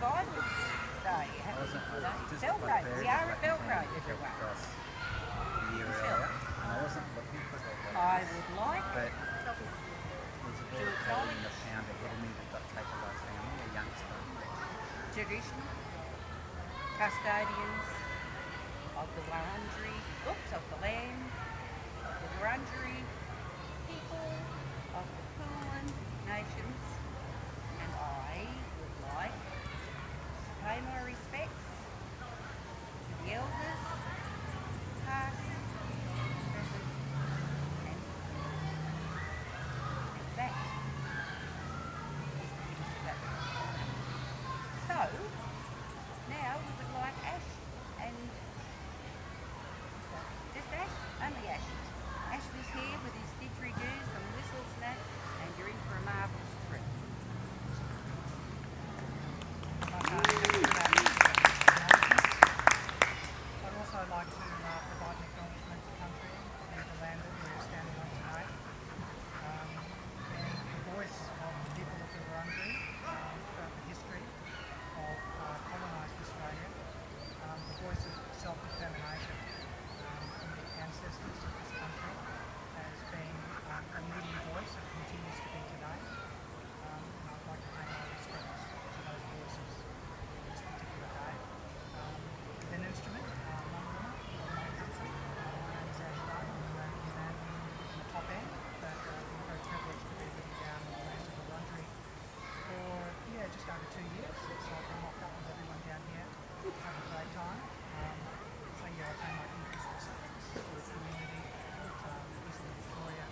Survival Day. Belgrave. We are at Belgrave, everyone. I wasn't looking for that. I would like but there's a little girl in the town ahead of me that got taken by a family, a youngster. traditional custodians of the Wurundjeri, of the land, of the Wurundjeri people, of the Kulin nations, and I would like to pay my respects to the elders, past, present, and back. So, now we would like Ash and just Ash, only Ash. Ashley's here with his didgeridoos and whistles and that, and you're in for a marvellous trip. I'd also like to provide an acknowledgement to country and the land that we're standing on tonight. Being the voice of the people of the Wurundjeri throughout the history of colonised Australia, the voice of self-determination from the ancestors of this country has been a leading voice and continues to be today. And I'd like to pay my respects to those voices on this particular day. With an instrument, one woman, my name is Angela, I'm in the top end, but we're very privileged to be living down in the lands of the Wurundjeri for just over 2 years. So I've been locked up with everyone down here, have a great time. So I pay my deepest respects to the community of Eastern Victoria.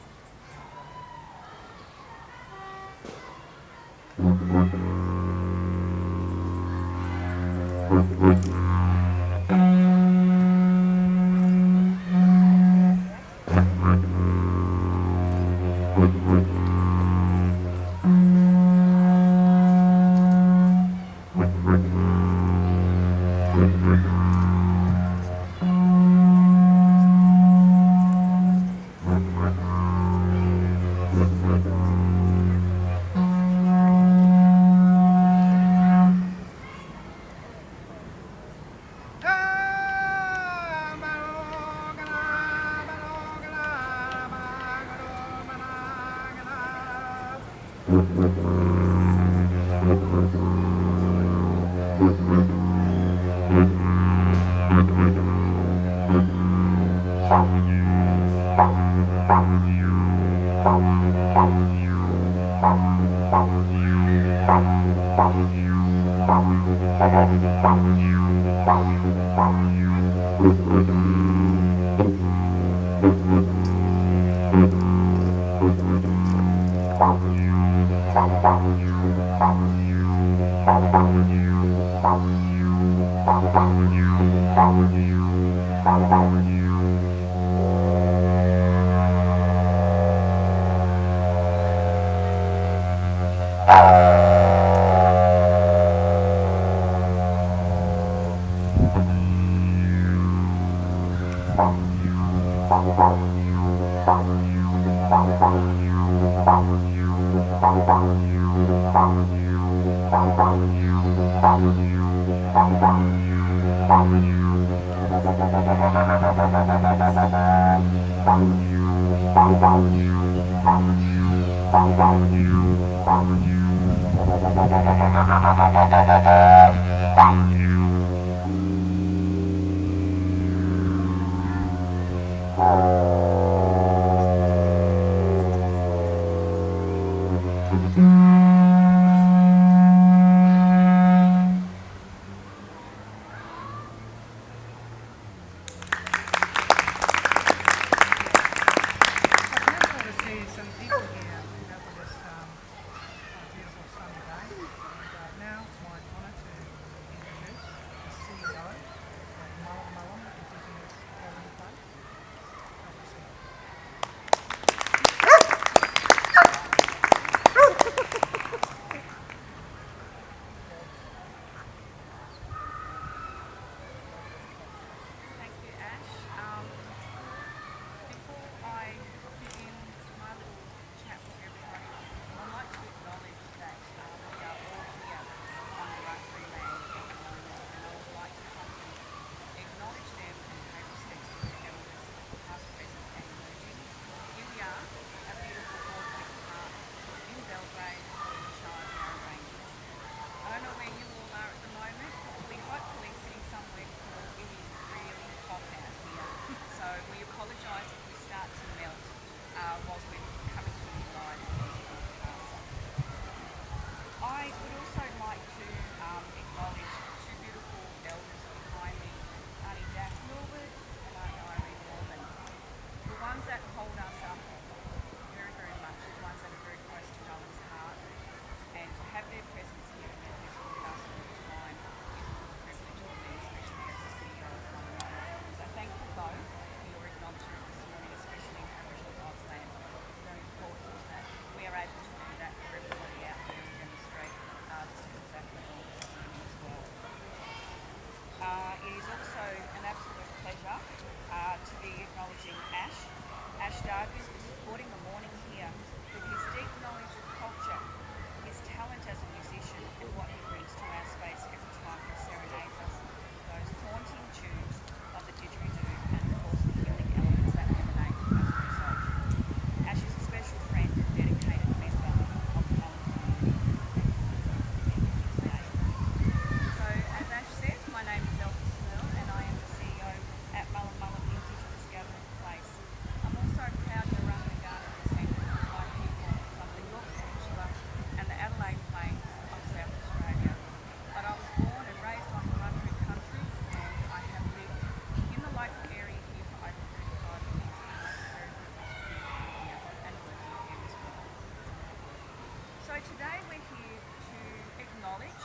today we're here to acknowledge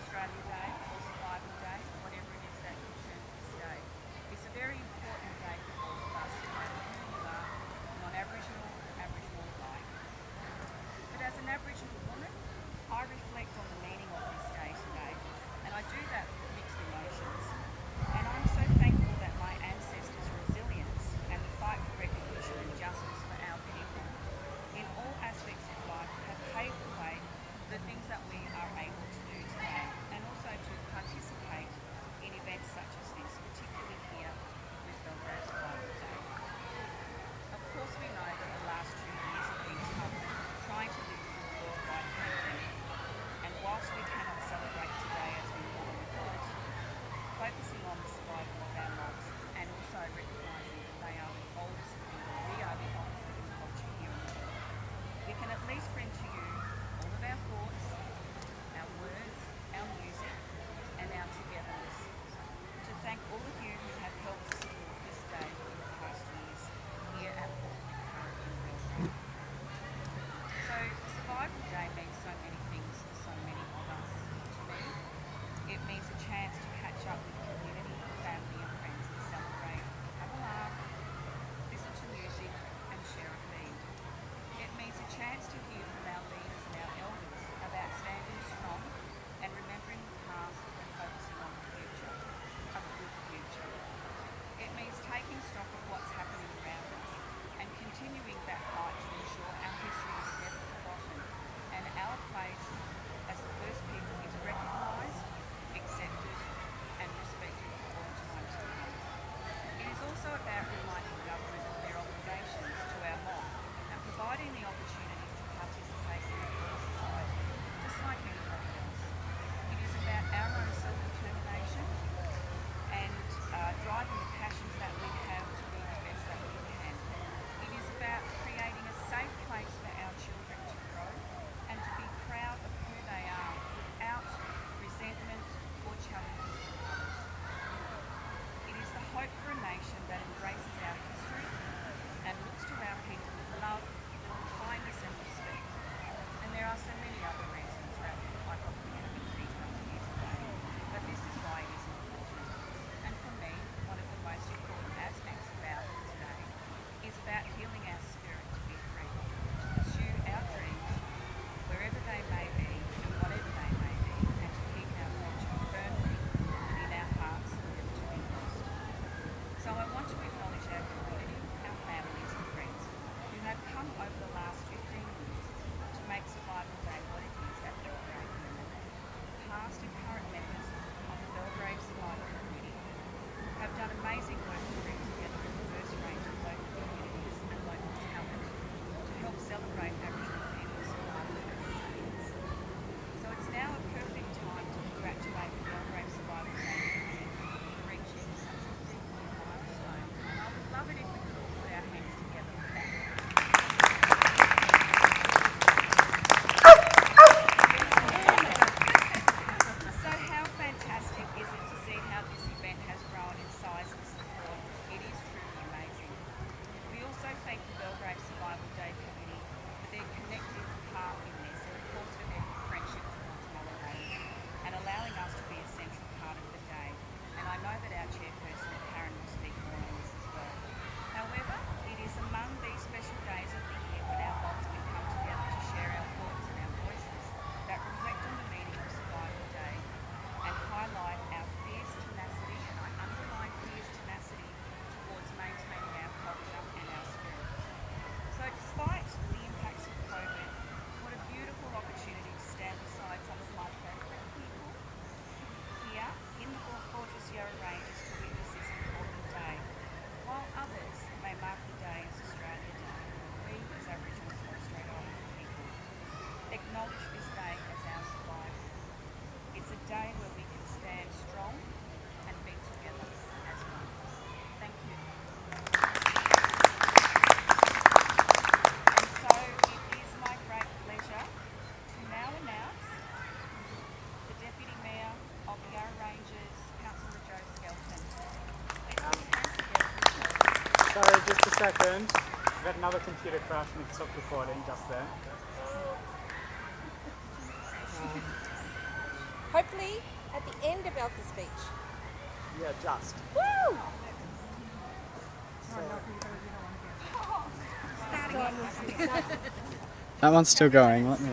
Australia Day or Survival Day, whatever it is that you term this day. It's a very important day for all of us, no matter who you are, non-Aboriginal or Aboriginal alike. But as an Aboriginal woman, I reflect on the meaning of this day today, and I do that with mixed emotions. And I'm so thankful that my ancestors' resilience and the fight for recognition and justice for our people in all aspects of life have paved the way for the things that we are able to do today, and also to participate in events such as this, particularly here with Belgrave Survival Day. Of course, we know that the last 2 years have been tough trying to live through the worldwide pandemic, and whilst we cannot celebrate today as we normally would, focusing on the survival of our mobs and also recognising that they are the oldest living, we are the oldest living culture here in the world, we can at least bring to you all of our thoughts, our words, our music and our togetherness to thank all of you who have helped to support this day in the past years here at Port Current in Belgrave. So Survival Day means so many things for so many of us. To me, it means a chance to catch up with community, family and friends to celebrate, have a laugh, listen to music and share a feed. It means a chance to hear from our leaders and our elders about standing strong and remembering the past and focusing on the future, a good future. It means taking stock of what's happening around us and continuing that fight to ensure our history is never forgotten and our place as the First People is recognised, accepted and respected for all time to come. It is also about reminding government of their obligations to our mob and providing the opportunity to participate in a free society, just like anybody else. It is about our own self-determination and driving the passions that we have to be the best that we can. It is about creating a safe place for our children to grow and to be proud of who they are without resentment or challenges from others. It is the hope for a nation that embraces our history and looks to our people with love, kindness and respect. And there are so many other reasons that I probably haven't detailed here today, but this is why it is important. And for me, one of the most important aspects about today is about healing our spirit to be free, to pursue our dreams, wherever they may be and whatever they may be, and to keep our culture firmly within our hearts, never to be lost. So I want to acknowledge our community, our families and friends who have come over the last 15 years to make Survival Day what it is at Belgrave. Past and current members of the Belgrave Survival Committee have done amazing work to bring together a diverse range of local communities and local talent to help celebrate Aboriginal people's survival and resilience. So it's now a perfect time to congratulate the Belgrave Survival Day Committee for reaching such a big milestone, and I would love it if we could all put our hands together for that. So how fantastic is it to see how this event has grown in size and support? It is truly amazing. We also thank the Belgrave Survival Day Committee for their connective part in this, and of course for their friendship towards Mulligan and allowing us to be a central part of the day. And I know that our chairperson Karen will speak more on this as well. However, it is among these special days of the year when our mobs can come together to share our thoughts and our voices that reflect on the meaning of Survival Day and highlight our fierce tenacity, and I underline fierce tenacity, towards maintaining our culture and our spirit. So despite the impacts of COVID, what a beautiful opportunity to stand beside some of my favourite people here in the gorgeous Yarra Ranges to witness this important day, while others may mark the day as Australia Day. We as Aboriginal and Torres Strait Islander people acknowledge this day as our survival. It's a day where we can stand strong and be together as one. Thank you. And so it is my great pleasure to now announce the Deputy Mayor of the Yarra Ranges, Councillor Joe Skelton. Please put your hands together. Sorry, just a second. We've had another computer crash and it stopped recording just there. Hopefully at the end of Elka's speech. Yeah, just. Woo! That one's still going, let me.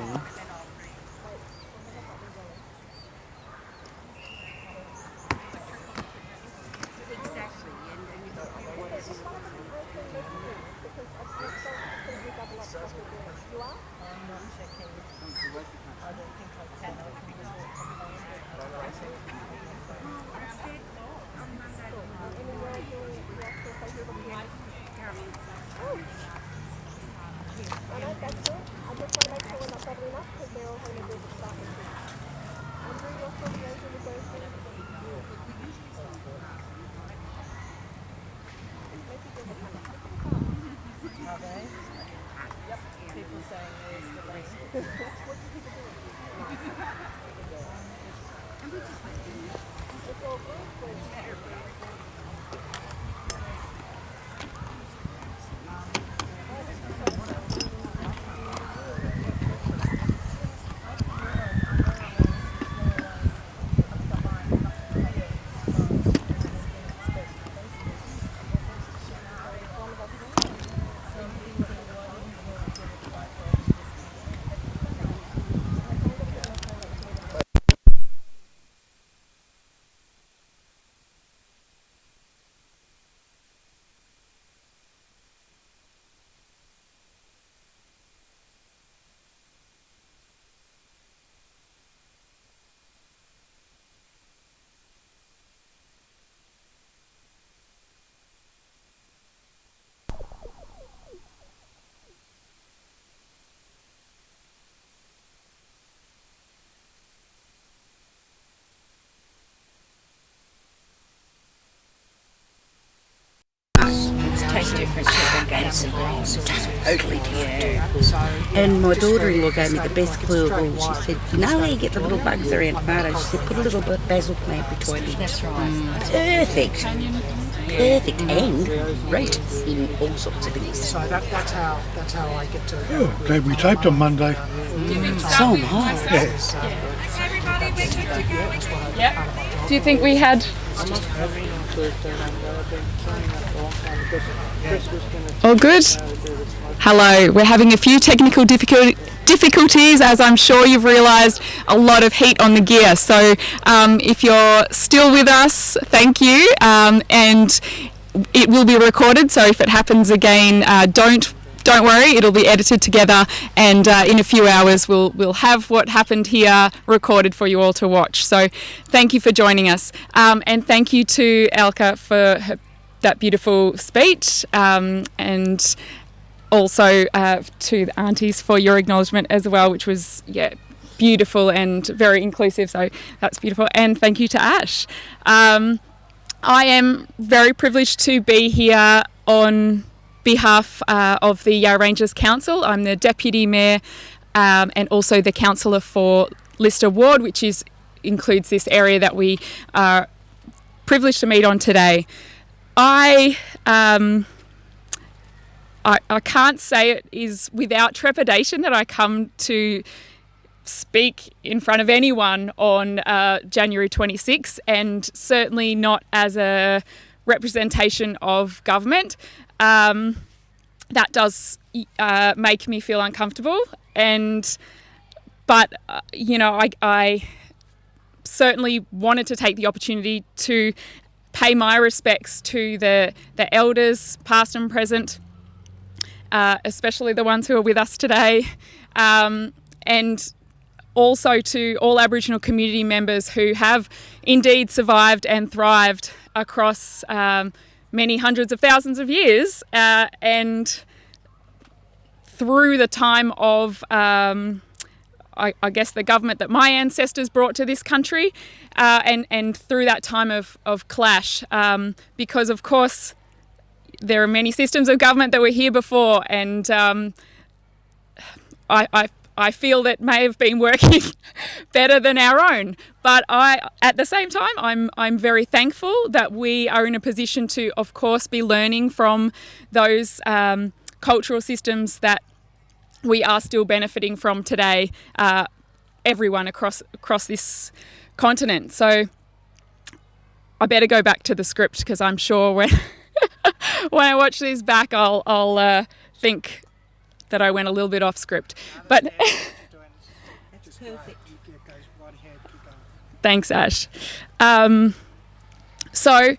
Tastes different to totally different. And my daughter-in-law gave me the best clue of all. She said, you know how you get the little bugs around tomatoes? She said, put a little bit of basil plant between them. That's right. Perfect. Perfect. And great in all sorts of things. So that's how I get to. Oh, glad we taped on Monday. So am I. Yes. Everybody, we're good to go. Yep. Do you think we had... All good? Hello, we're having a few technical difficulties, as I'm sure you've realised, a lot of heat on the gear. So if you're still with us, thank you. And it will be recorded, so if it happens again, don't worry, it'll be edited together, and in a few hours we'll have what happened here recorded for you all to watch. So thank you for joining us, and thank you to Elka for that beautiful speech, and also to the aunties for your acknowledgement as well, which was beautiful and very inclusive, so that's beautiful. And thank you to Ash. I am very privileged to be here on behalf of the Yarra Ranges Council. I'm the Deputy Mayor and also the Councillor for Lister Ward, which includes this area that we are privileged to meet on today. I can't say it is without trepidation that I come to speak in front of anyone on January 26th, and certainly not as a representation of government. That does make me feel uncomfortable, but I certainly wanted to take the opportunity to pay my respects to the elders, past and present, especially the ones who are with us today, and also to all Aboriginal community members who have indeed survived and thrived across many hundreds of thousands of years, and through the time of I guess the government that my ancestors brought to this country, and through that time of clash, because of course there are many systems of government that were here before, and I feel that may have been working better than our own, but at the same time I'm very thankful that we are in a position to, of course, be learning from those cultural systems that we are still benefiting from today, everyone across this continent. So I better go back to the script, because I'm sure when when I watch these back, I'll think that I went a little bit off script. But That's perfect. Goes right ahead, keep going. thanks, Ash. So,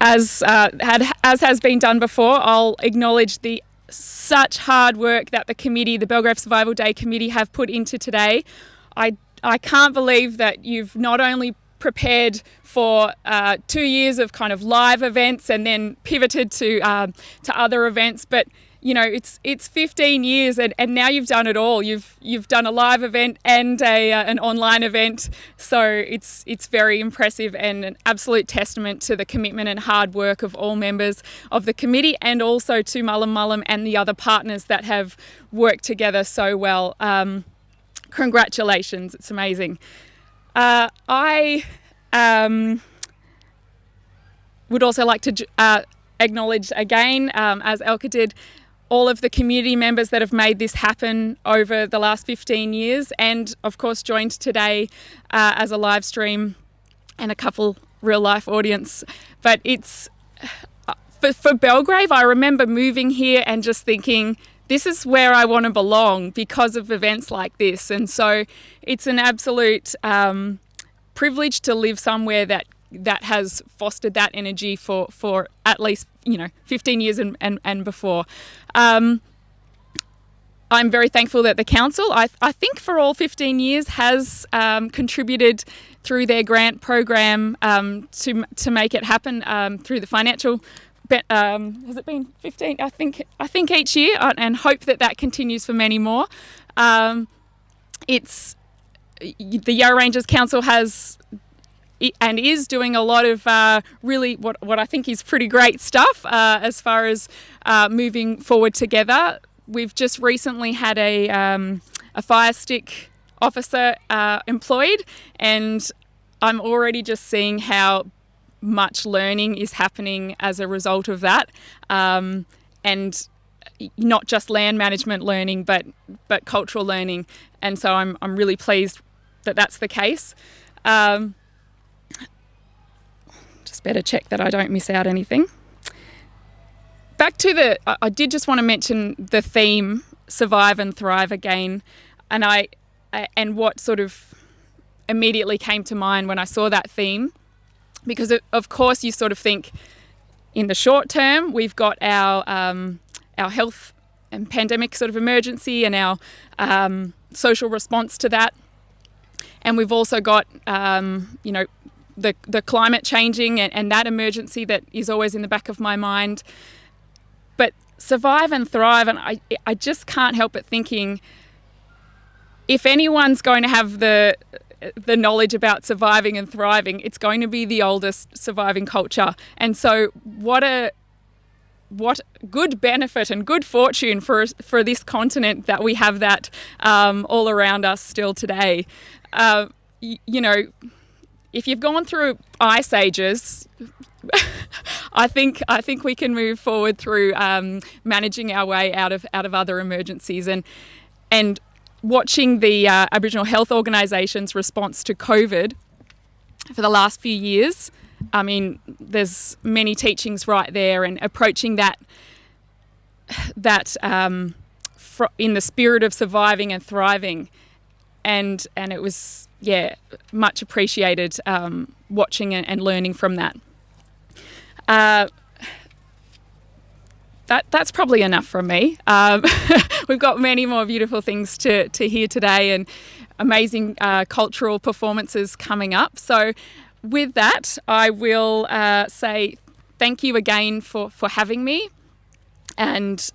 as has been done before, I'll acknowledge the such hard work that the committee, the Belgrave Survival Day committee, have put into today. I can't believe that you've not only prepared for 2 years of kind of live events and then pivoted to other events, but you know, it's 15 years and now you've done it all. You've done a live event and an online event, so it's very impressive and an absolute testament to the commitment and hard work of all members of the committee, and also to Mullum and the other partners that have worked together so well. Congratulations, it's amazing. I would also like to acknowledge again, as Elka did, all of the community members that have made this happen over the last 15 years, and of course joined today as a live stream and a couple real life audience. But it's for Belgrave, I remember moving here and just thinking, this is where I want to belong because of events like this. And so it's an absolute privilege to live somewhere that has fostered that energy for at least 15 years and before. I'm very thankful that the council, I think for all 15 years, has contributed through their grant program to make it happen through the financial. Has it been 15? I think each year, and hope that continues for many more. It's the Yarra Ranges Council has and is doing a lot of really what I think is pretty great stuff as far as moving forward together. We've just recently had a fire stick officer employed, and I'm already just seeing how much learning is happening as a result of that, and not just land management learning, but cultural learning. And so I'm really pleased that that's the case. Just better check that I don't miss out anything. Back to I did just want to mention the theme, survive and thrive, again, and what sort of immediately came to mind when I saw that theme, because of course you sort of think in the short term we've got our health and pandemic sort of emergency and our social response to that, and we've also got the climate changing and that emergency that is always in the back of my mind. But survive and thrive, and I just can't help but thinking, if anyone's going to have the knowledge about surviving and thriving, it's going to be the oldest surviving culture. And so what good benefit and good fortune for this continent that we have that all around us still today. If you've gone through ice ages, I think we can move forward through managing our way out of other emergencies, and watching the Aboriginal health organisation's response to COVID for the last few years. I mean, there's many teachings right there, and approaching that in the spirit of surviving and thriving, and it was much appreciated watching and learning from that. That's probably enough from me. We've got many more beautiful things to hear today, and amazing cultural performances coming up. So with that, I will say thank you again for having me, and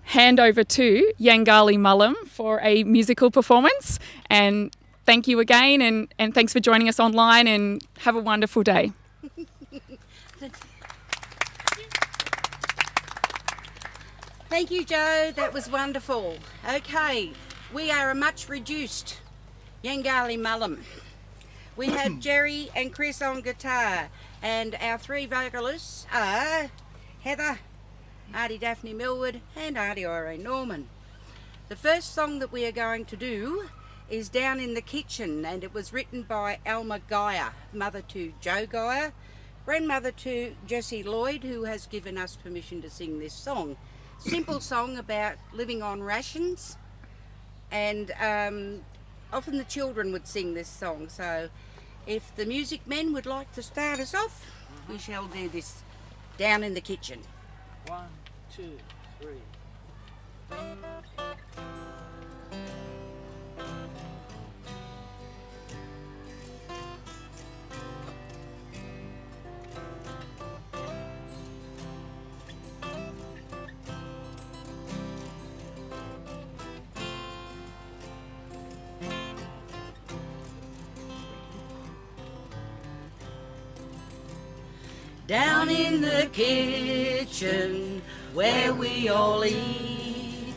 hand over to Yangali Mullum for a musical performance. And thank you again, and thanks for joining us online, and have a wonderful day. Thank you, Joe. That was wonderful. Okay, we are a much reduced Yangali Mullum. We have Jerry and Chris on guitar, and our three vocalists are Heather, Auntie Daphne Millwood, and Auntie Irene Norman. The first song that we are going to do is Down in the Kitchen, and it was written by Alma Geyer, mother to Joe Geyer, grandmother to Jessie Lloyd, who has given us permission to sing this song. Simple song about living on rations, and often the children would sing this song. So if the music men would like to start us off, we shall do this Down in the Kitchen. 1, 2, 3. Down in the kitchen where we all eat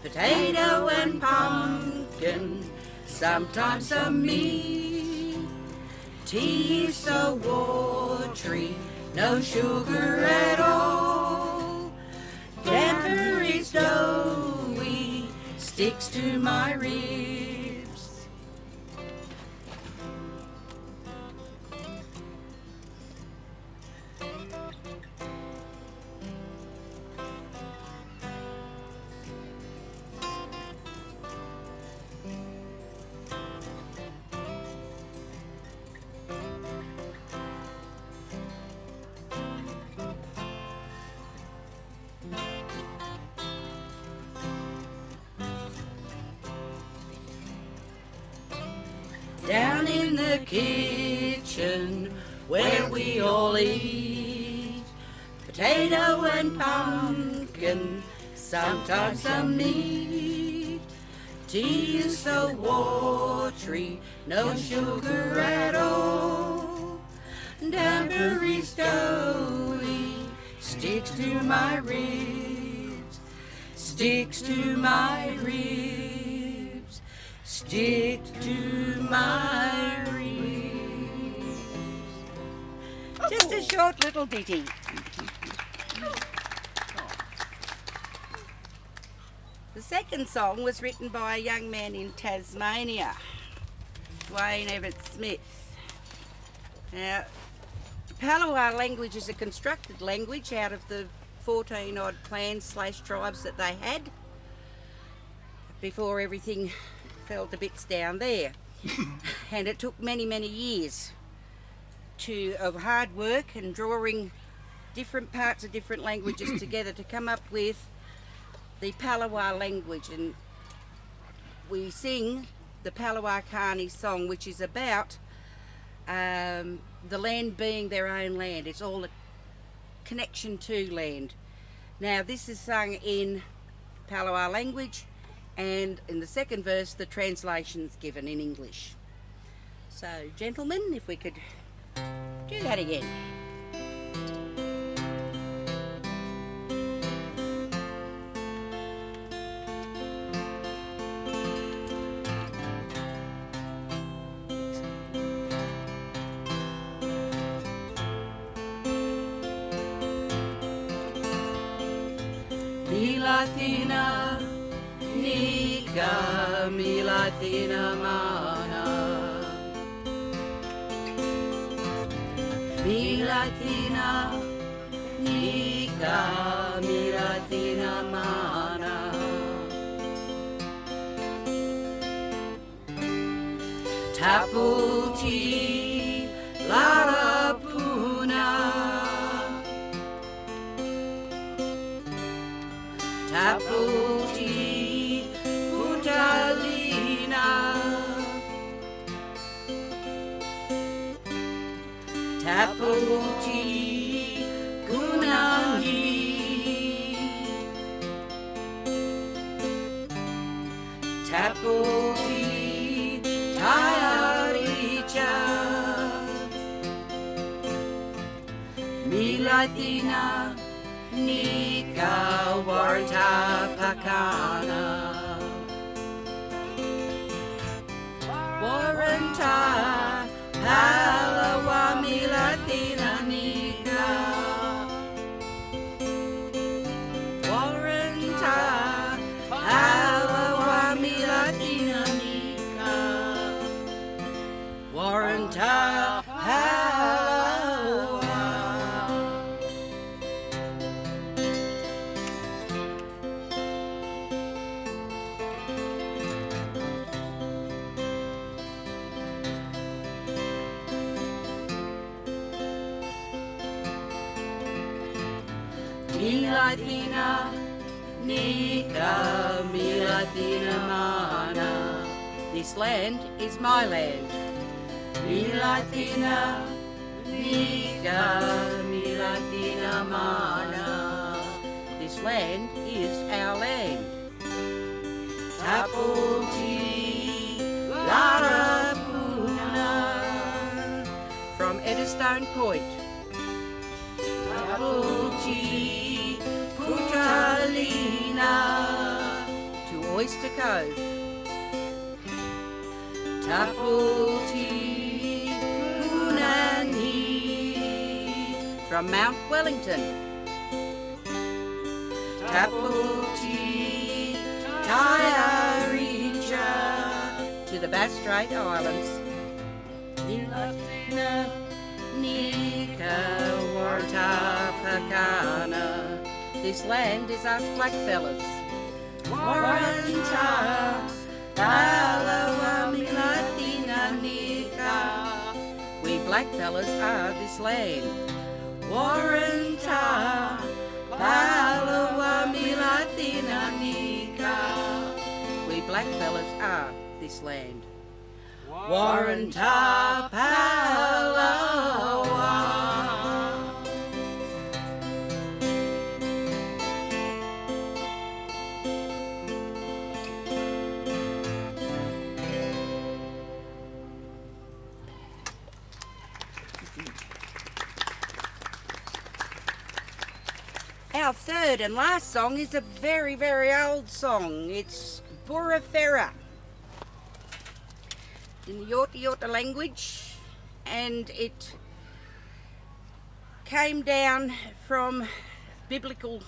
potato and pumpkin, sometimes some meat. Tea is so watery, no sugar at all. Damper is doughy, sticks to my ribs. Down in the kitchen where we all eat potato and pumpkin, sometimes some meat. Tea is so watery, no sugar at all. Damper is doughy, sticks to my ribs, sticks to my ribs, sticks to my ribs. Just a short little ditty. The second song was written by a young man in Tasmania, Dwayne Everett Smith. Now, Palawa language is a constructed language out of the 14 odd clans/tribes that they had before everything fell to bits down there. And it took many, many years of hard work and drawing different parts of different languages together to come up with the Palawa language. And we sing the Palawakani song, which is about the land being their own land. It's all a connection to land. Now this is sung in Palawa language, and in the second verse the translation's given in English. So gentlemen, if we could do that again. Milatina nika, milatina mana, milatina nika, milatina mana. Taputi larapuna, Taputi putalina, Taputi gunangi, Taputi tayaricha, milatina nika warta pakana, waranta palawa milatina nika, waranta palawa milathina, nika milathina mana. This land is my land. Milathina, nika milathina mana. This land is our land. Tapulti Larapuna from Eddystone Point. Tapulti Putalina to Oyster Cove. Tapulti Punani from Mount Wellington. Tapulti Taiarija to the Bass Strait Islands. Nilathina Nika Warantapakana. This land is us blackfellas. Waranta Palawa Milathina Nika. We blackfellas are this land. Waranta Palawa Milathina Nika. We blackfellas are this land. Waranta Palawa. Our third and last song is a very, very old song. It's Burafera in the Yorta Yorta language, and it came down from biblical,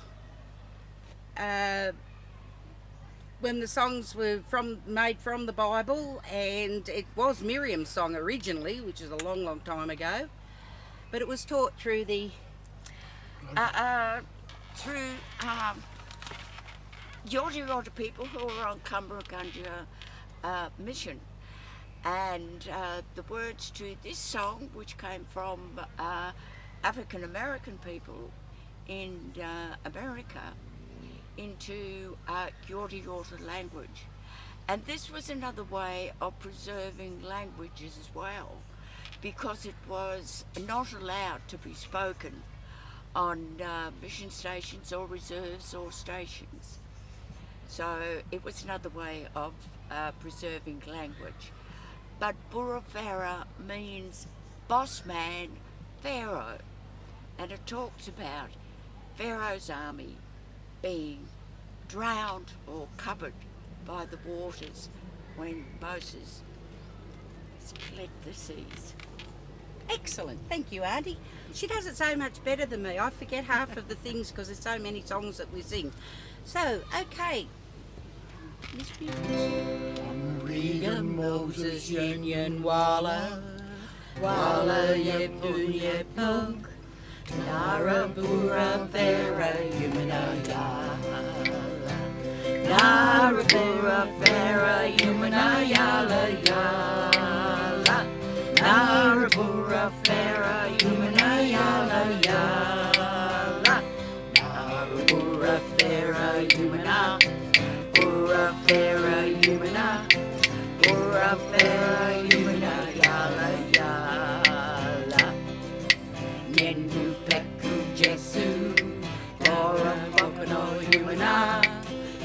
when the songs were made from the Bible, and it was Miriam's song originally, which is a long, long time ago, but it was taught through the Yorta Yorta people who were on Cumberagunja mission. And the words to this song, which came from African American people in America, into Yorta Yorta language. And this was another way of preserving languages as well, because it was not allowed to be spoken on mission stations or reserves or stations. So it was another way of preserving language. But Burafera means boss man, Pharaoh, and it talks about Pharaoh's army being drowned or covered by the waters when Moses split the seas. Excellent, thank you, Auntie. She does it so much better than me. I forget half of the things because there's so many songs that we sing. So, okay. Miss Regan Moses Yen Walla Walla Yepun Yepunk Nara Bura Fera Yumanayala Nara Bura Fera Yumanayala Yala Nara Bura Fera Yumanayala Yala Nara Bura Fera Yumanayala Burafera Yumana, Burafera Yumana Yala Yala, Nendu Peku Jesu, Bora Bokano Yumana,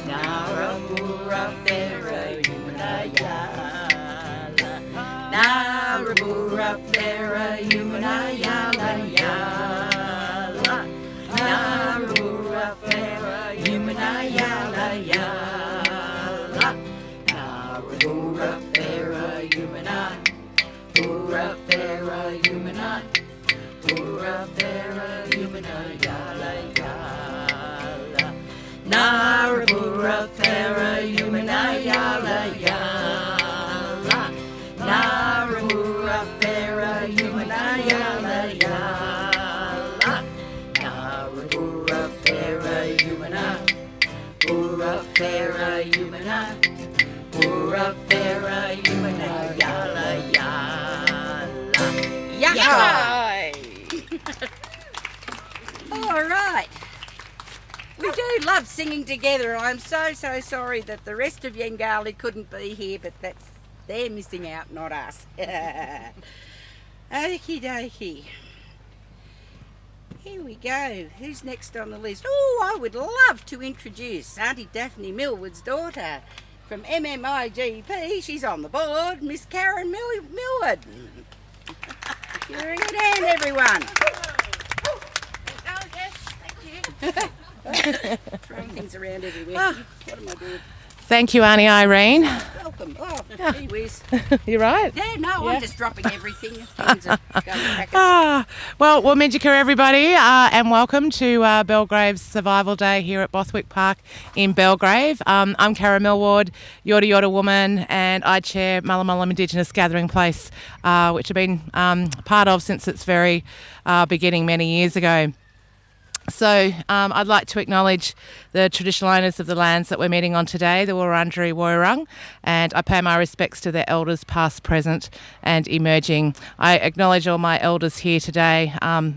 Nara Burafera Yumana Yala, Nara Burafera Yumana Yala Yala, Nara Burafera Yumana Yala Yala. Burafera Yumana, Burafera Yumana, Burafera Yumana Yala Yala. Nara Burafera Yumana Yala Yala. Nara Burafera Yumana Yala Yala. Nara Burafera Yumana, Burafera Yumana. Burafera Yumana Yala Yala. Yahoo! All right. We do love singing together. I'm so sorry that the rest of Yengali couldn't be here, but they're missing out, not us. Okie dokie. Here we go. Who's next on the list? Oh, I would love to introduce Auntie Daphne Millwood's daughter from MMIGP. She's on the board, Miss Karen Millwood. Give her a good hand, everyone. Oh, yes, thank you. Throwing things around everywhere. What am I doing? Thank you, Auntie Irene. Welcome. Oh, gee whiz. You're right. Yeah, no, I'm just dropping everything. Things are going crackers. Well, Minjika everybody, and welcome to Belgrave Survival Day here at Bothwick Park in Belgrave. I'm Karen Millward, Yorta Yorta woman, and I chair Mullum Mullum Indigenous Gathering Place, which I've been part of since its very beginning many years ago. So I'd like to acknowledge the traditional owners of the lands that we're meeting on today, the Wurundjeri Woiwurrung, and I pay my respects to their elders past, present and emerging. I acknowledge all my elders here today,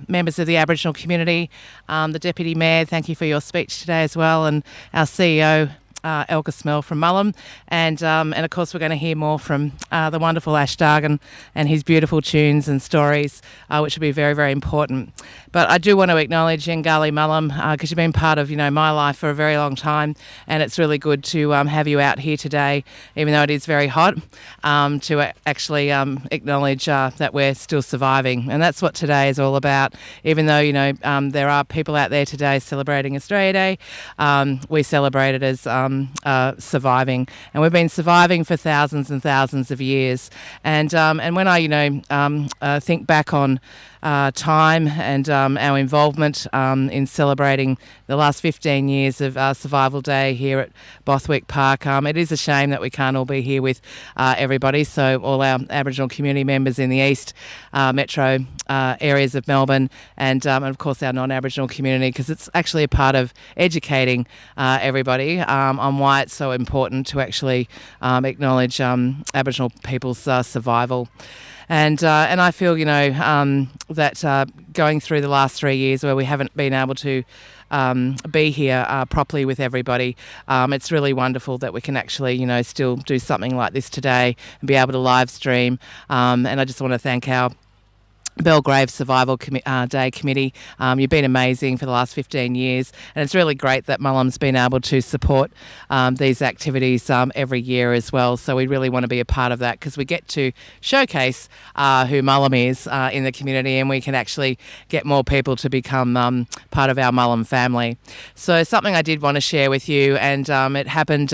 members of the Aboriginal community, the Deputy Mayor, thank you for your speech today as well, and our CEO, Elga Smell from Mullum, and of course we're going to hear more from the wonderful Ash Dargan and his beautiful tunes and stories, which will be very, very important. But I do want to acknowledge Yengali Mullum because you've been part of my life for a very long time, and it's really good to have you out here today, even though it is very hot, to actually acknowledge that we're still surviving, and that's what today is all about. Even though there are people out there today celebrating Australia Day, we celebrate it as surviving, and we've been surviving for thousands and thousands of years. And when I think back on time and our involvement in celebrating the last 15 years of Survival Day here at Bothwick Park, it is a shame that we can't all be here with everybody. So all our Aboriginal community members in the east metro areas of Melbourne, and of course our non-Aboriginal community, because it's actually a part of educating everybody on why it's so important to actually acknowledge Aboriginal people's survival. And I feel, that going through the last 3 years where we haven't been able to be here properly with everybody, it's really wonderful that we can actually, still do something like this today and be able to live stream. And I just want to thank our Belgrave Survival Day Committee. You've been amazing for the last 15 years, and it's really great that Mullum's been able to support these activities every year as well. So we really want to be a part of that because we get to showcase who Mullum is in the community, and we can actually get more people to become part of our Mullum family. So something I did want to share with you, and it happened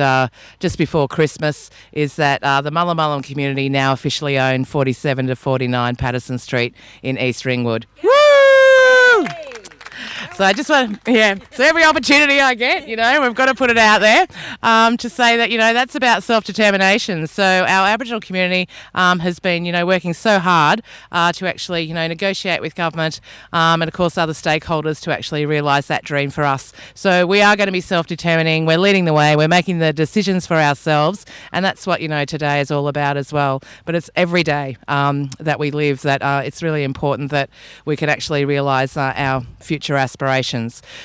just before Christmas, is that the Mullum Mullum community now officially own 47 to 49 Patterson Street in East Ringwood. Woo! So I just want so every opportunity I get, we've got to put it out there to say that, that's about self-determination. So our Aboriginal community has been, working so hard to actually, negotiate with government and, of course, other stakeholders to actually realise that dream for us. So we are going to be self-determining. We're leading the way. We're making the decisions for ourselves. And that's what, today is all about as well. But it's every day that we live that it's really important that we can actually realise our future aspirations.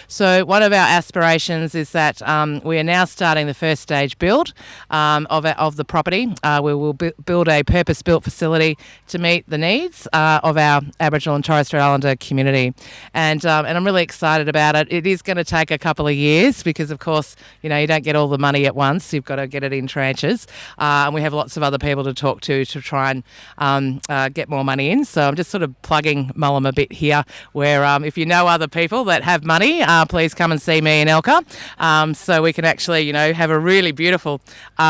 So one of our aspirations is that we are now starting the first stage build of the property. We will build a purpose-built facility to meet the needs of our Aboriginal and Torres Strait Islander community. And I'm really excited about it. It is going to take a couple of years because, of course, you don't get all the money at once. You've got to get it in tranches. And we have lots of other people to talk to try and get more money in. So I'm just sort of plugging Mullum a bit here, where if you know other people that have money, please come and see me and Elka, so we can actually, have a really beautiful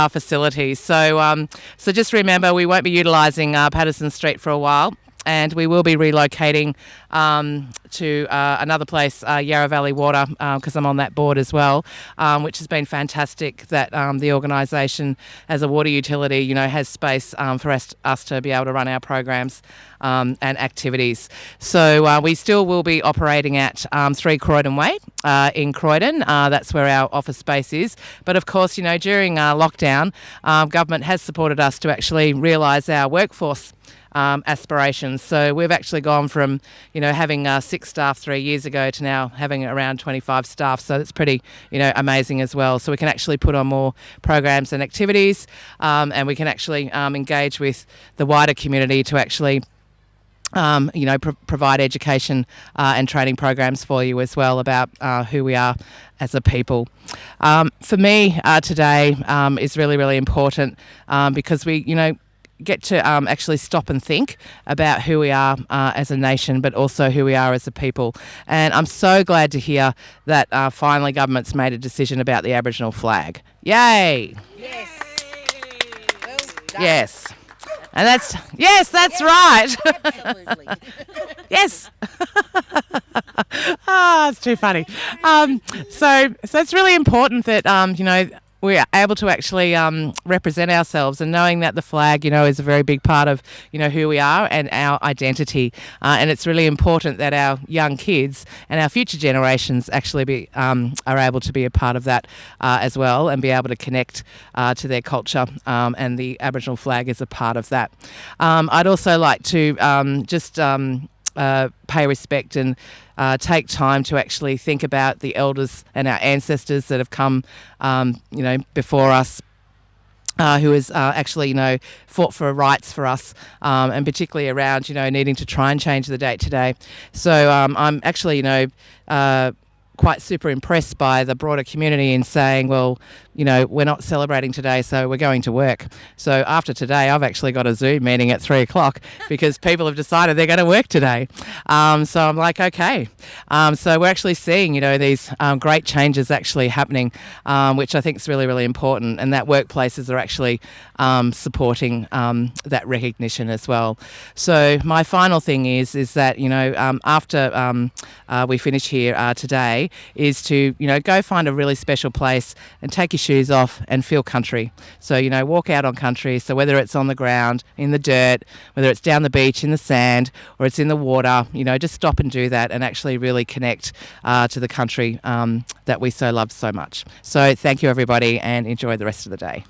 facility. So just remember, we won't be utilising Patterson Street for a while, and we will be relocating to another place, Yarra Valley Water, because I'm on that board as well, which has been fantastic that the organisation as a water utility, has space for us to be able to run our programs and activities. So we still will be operating at 3 Croydon Way in Croydon. That's where our office space is. But of course, during lockdown, government has supported us to actually realise our workforce aspirations. So we've actually gone from, having 6 staff 3 years ago to now having around 25 staff. So that's pretty, amazing as well. So we can actually put on more programs and activities, and we can actually engage with the wider community to actually provide education and training programs for you as well about who we are as a people. For me, today is really, really important because we, get to actually stop and think about who we are as a nation, but also who we are as a people. And I'm so glad to hear that finally government's made a decision about the Aboriginal flag. Yay! Yes. Well done. Yes. And that's right. Absolutely. Yes. It's too funny. So it's really important that, we are able to actually represent ourselves, and knowing that the flag, is a very big part of, who we are and our identity. And it's really important that our young kids and our future generations actually are able to be a part of that as well, and be able to connect to their culture, and the Aboriginal flag is a part of that. I'd also like to pay respect and take time to actually think about the elders and our ancestors that have come, before us, who has actually, fought for rights for us, and particularly around, needing to try and change the date today. So I'm actually, quite super impressed by the broader community in saying, well, we're not celebrating today, so we're going to work. So after today, I've actually got a Zoom meeting at 3 o'clock because people have decided they're going to work today. So I'm like, okay. So we're actually seeing, these great changes actually happening, which I think is really, really important, and that workplaces are actually supporting that recognition as well. So my final thing is that, after we finish here today, is to, go find a really special place and take your shoes off and feel country. So, walk out on country. So whether it's on the ground, in the dirt, whether it's down the beach, in the sand, or it's in the water, just stop and do that and actually really connect to the country that we so love so much. So thank you, everybody, and enjoy the rest of the day.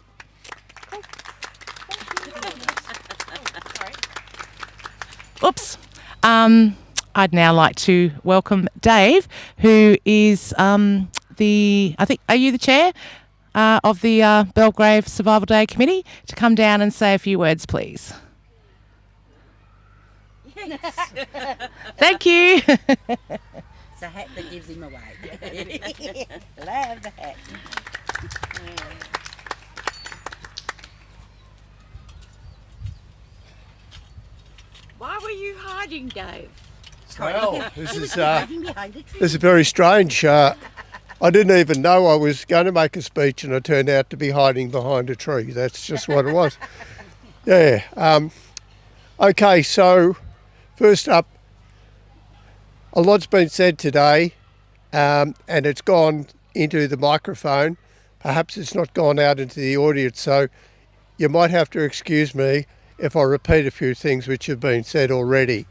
Oops. I'd now like to welcome Dave, who is are you the chair of the Belgrave Survival Day Committee, to come down and say a few words, please. Yes. Thank you. It's a hat that gives him away. Love the hat. Why were you hiding, Dave? Well, this is very strange. I didn't even know I was going to make a speech, and I turned out to be hiding behind a tree. That's just what it was. Yeah. Okay, so first up, a lot's been said today, and it's gone into the microphone. Perhaps it's not gone out into the audience, so you might have to excuse me if I repeat a few things which have been said already.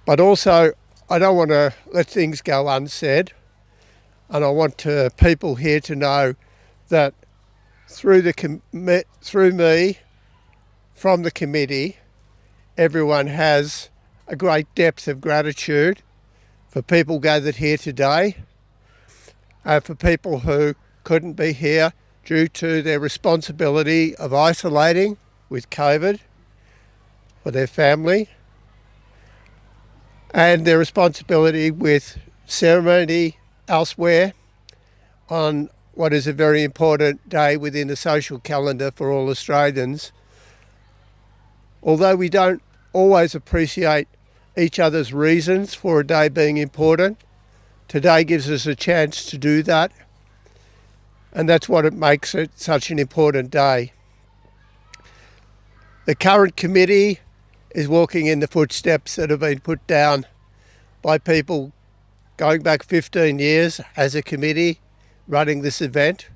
But also, I don't want to let things go unsaid, and I want people here to know that through me, from the committee, everyone has a great depth of gratitude for people gathered here today, for people who couldn't be here due to their responsibility of isolating with COVID for their family, and their responsibility with ceremony elsewhere on what is a very important day within the social calendar for all Australians. Although we don't always appreciate each other's reasons for a day being important, today gives us a chance to do that, and that's what it makes it such an important day. The current committee is walking in the footsteps that have been put down by people going back 15 years as a committee running this event.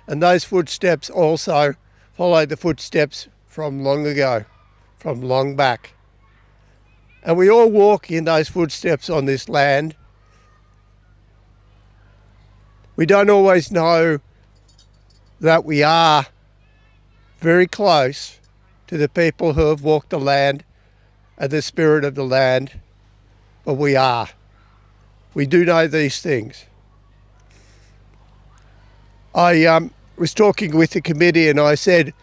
And those footsteps also follow the footsteps from long ago, from long back. And we all walk in those footsteps on this land. We don't always know that we are very close to the people who have walked the land and the spirit of the land, but we are. We do know these things. I was talking with the committee and I said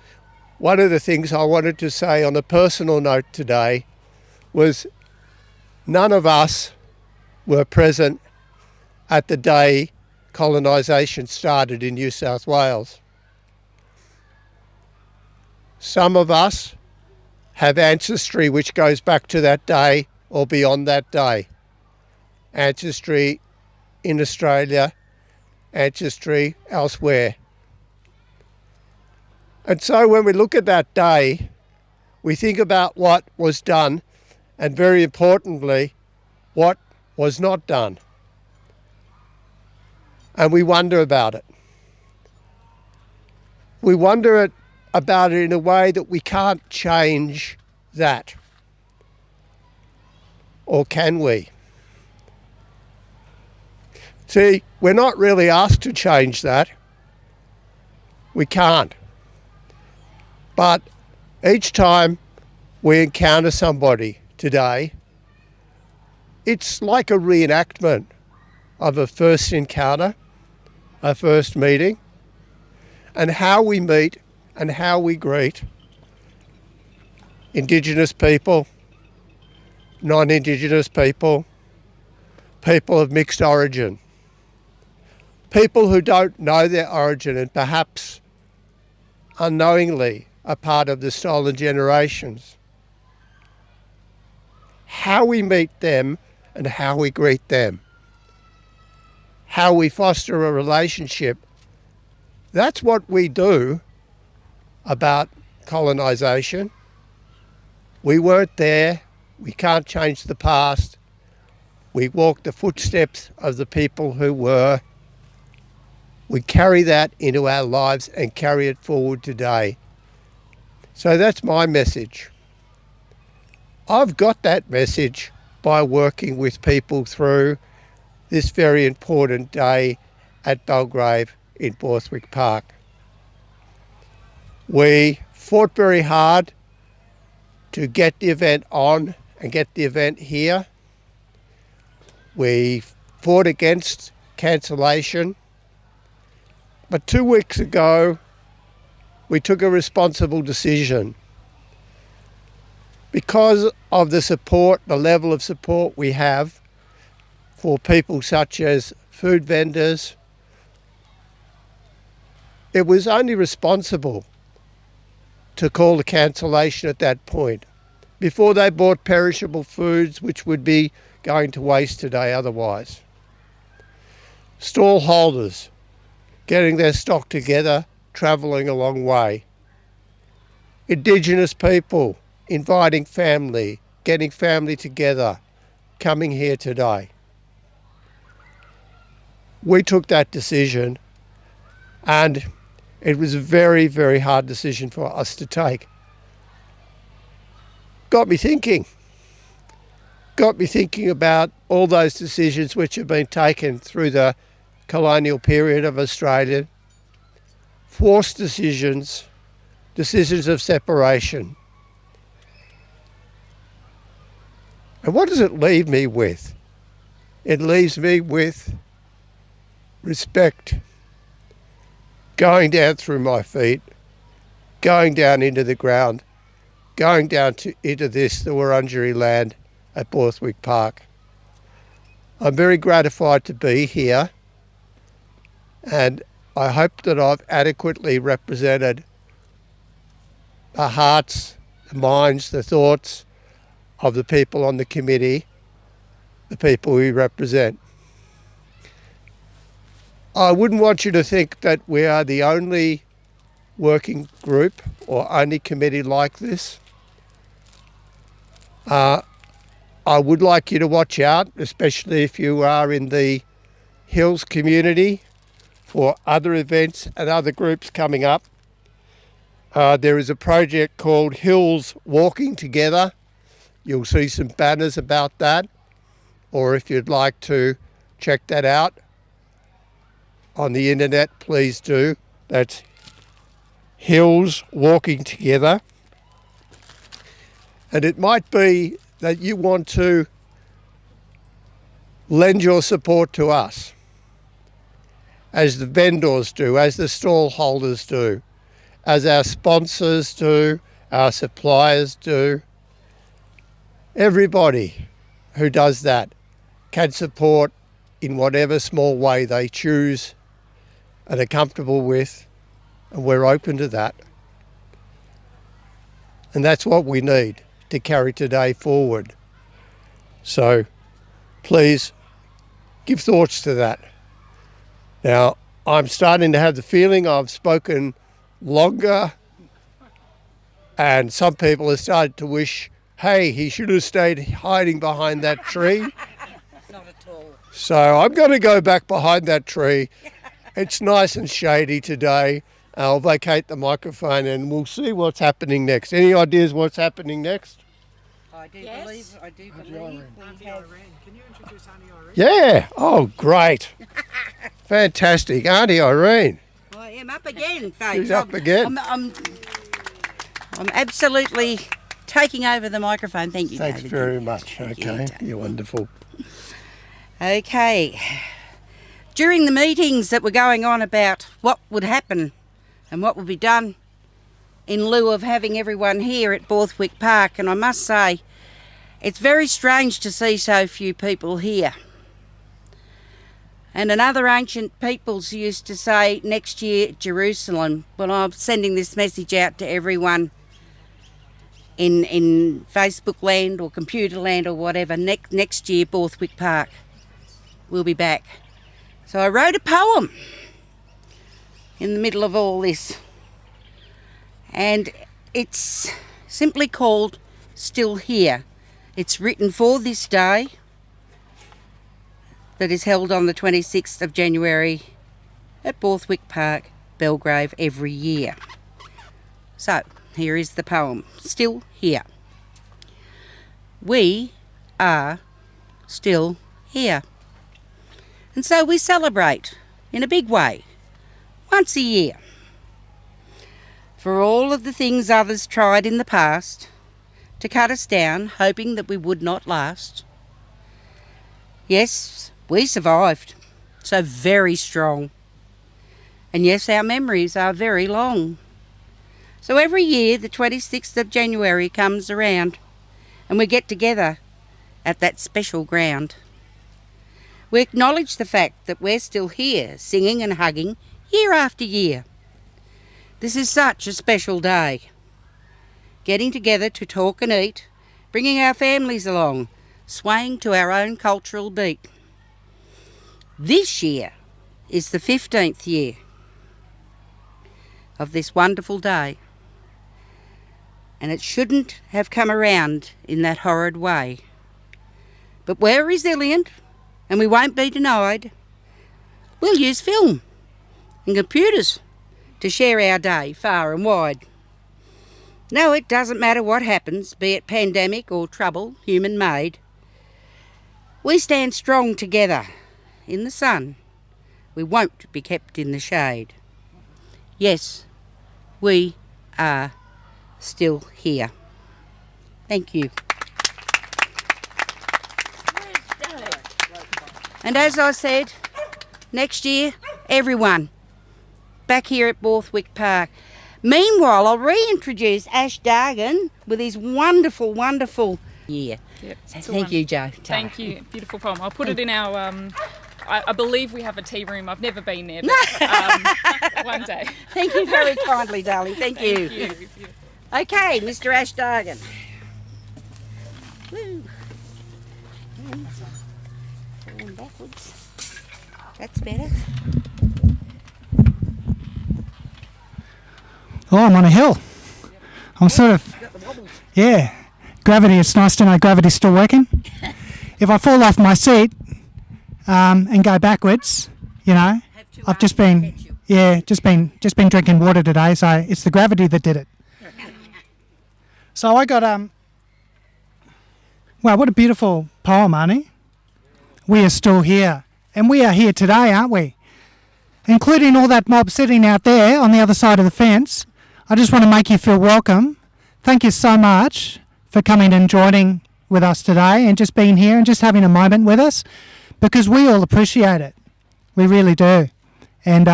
one of the things I wanted to say on a personal note today was none of us were present at the day colonisation started in New South Wales. Some of us have ancestry which goes back to that day or beyond that day. Ancestry in Australia, ancestry elsewhere. And so when we look at that day, we think about what was done and very importantly, what was not done. And we wonder about it. We wonder about it in a way that we can't change that. Or can we? See, we're not really asked to change that. We can't. But each time we encounter somebody today, it's like a reenactment of a first encounter, a first meeting, and how we meet and how we greet Indigenous people, non-Indigenous people, people of mixed origin, people who don't know their origin and perhaps unknowingly are part of the stolen generations. How we meet them and how we greet them, how we foster a relationship, that's what we do about colonisation. We weren't there, we can't change the past, we walk the footsteps of the people who were. We carry that into our lives and carry it forward today. So that's my message. I've got that message by working with people through this very important day at Belgrave in Borthwick Park. We fought very hard to get the event on and get the event here. We fought against cancellation. But 2 weeks ago, we took a responsible decision. Because of the support, the level of support we have for people such as food vendors, it was only responsible to call the cancellation at that point, before they bought perishable foods which would be going to waste today otherwise. Stall holders getting their stock together, travelling a long way. Indigenous people inviting family, getting family together, coming here today. We took that decision and it was a very, very hard decision for us to take. Got me thinking about all those decisions which have been taken through the colonial period of Australia, forced decisions, decisions of separation. And what does it leave me with? It leaves me with respect, going down through my feet, going down into the ground, going down into the Wurundjeri land at Borthwick Park. I'm very gratified to be here, and I hope that I've adequately represented the hearts, the minds, the thoughts of the people on the committee, the people we represent. I wouldn't want you to think that we are the only working group or only committee like this. I would like you to watch out, especially if you are in the Hills community, for other events and other groups coming up. There is a project called Hills Walking Together. You'll see some banners about that, or if you'd like to check that out on the internet, please do. That's Hills Walking Together. And it might be that you want to lend your support to us, as the vendors do, as the stall holders do, as our sponsors do, our suppliers do. Everybody who does that can support in whatever small way they choose and are comfortable with, and we're open to that. And that's what we need to carry today forward. So please give thoughts to that. Now, I'm starting to have the feeling I've spoken longer, and some people have started to wish, hey, he should have stayed hiding behind that tree. Not at all. So I'm going to go back behind that tree. It's nice and shady today. I'll vacate the microphone and we'll see what's happening next. Any ideas what's happening next? I do believe we have... Can you introduce Auntie Irene? Yeah. Oh, great. Fantastic. Auntie Irene. I am up again, folks. She's up again. I'm absolutely taking over the microphone. Thank you, Thanks David. very much. Thank Okay. you. You're wonderful. Okay. During the meetings that were going on about what would happen and what would be done in lieu of having everyone here at Borthwick Park, and I must say, it's very strange to see so few people here. And another ancient peoples used to say, next year, Jerusalem. Well, I'm sending this message out to everyone in Facebook land or computer land or whatever. Next year, Borthwick Park will be back. So I wrote a poem in the middle of all this. And it's simply called Still Here. It's written for this day that is held on the 26th of January at Borthwick Park, Belgrave, every year. So, here is the poem, Still Here. We are still here. And so we celebrate in a big way, once a year. For all of the things others tried in the past to cut us down, hoping that we would not last. Yes, we survived, so very strong. And yes, our memories are very long. So every year, the 26th of January comes around and we get together at that special ground. We acknowledge the fact that we're still here, singing and hugging year after year. This is such a special day. Getting together to talk and eat, bringing our families along, swaying to our own cultural beat. This year is the 15th year of this wonderful day. And it shouldn't have come around in that horrid way. But we're resilient and we won't be denied. We'll use film and computers to share our day far and wide. No, it doesn't matter what happens, be it pandemic or trouble, human-made. We stand strong together in the sun. We won't be kept in the shade. Yes, we are still here. Thank you. And as I said, next year, everyone back here at Borthwick Park. Meanwhile, I'll reintroduce Ash Dargan with his wonderful, wonderful year. Yep, So thank you, Joe. Thank you. Beautiful poem. I'll put it in our... I believe we have a tea room. I've never been there, but one day. Thank you very kindly, darling. Thank you. Thank you. Okay, Mr. Ash Dargan. Woo. Falling backwards. That's better. Oh, I'm on a hill. I'm sort of, yeah, gravity, it's nice to know gravity's still working. If I fall off my seat and go backwards, you know, I've just been, just been drinking water today, so it's the gravity that did it. So I got, wow, what a beautiful poem, Arnie. We are still here, and we are here today, aren't we? Including all that mob sitting out there on the other side of the fence. I just want to make you feel welcome. Thank you so much for coming and joining with us today and just being here and just having a moment with us, because we all appreciate it. We really do. And